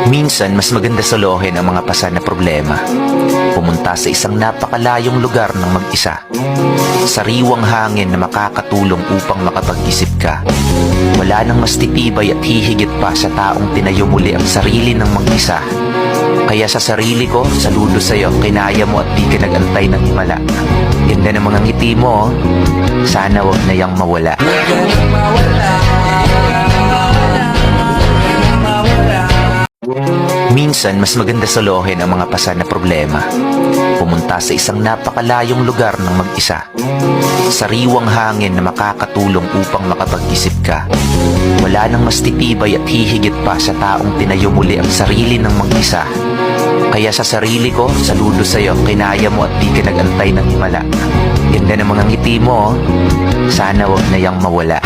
Minsan, mas maganda solohin ang mga pasan na problema. Pumunta sa isang napakalayong lugar ng mag-isa. Sariwang hangin na makakatulong upang makapag-isip ka. Wala nang mas titibay at hihigit pa sa taong tinayo muli ang sarili ng mag-isa. Kaya sa sarili ko, saludo sa'yo, kinaya mo at di ka nag-antay ng himala. Ganda ng mga ngiti mo, sana wag na yang mawala. Minsan, mas maganda solohin ang mga pasan na problema. Pumunta sa isang napakalayong lugar ng mag-isa. Sariwang hangin na makakatulong upang makapag-isip ka. Wala nang mas titibay at hihigit pa sa taong tinayo muli ang sarili ng mag-isa. Kaya sa sarili ko, saludo sa'yo, kinaya mo at di ka nag-antay ng himala. Ganda ng mga ngiti mo, sana wag na yang mawala.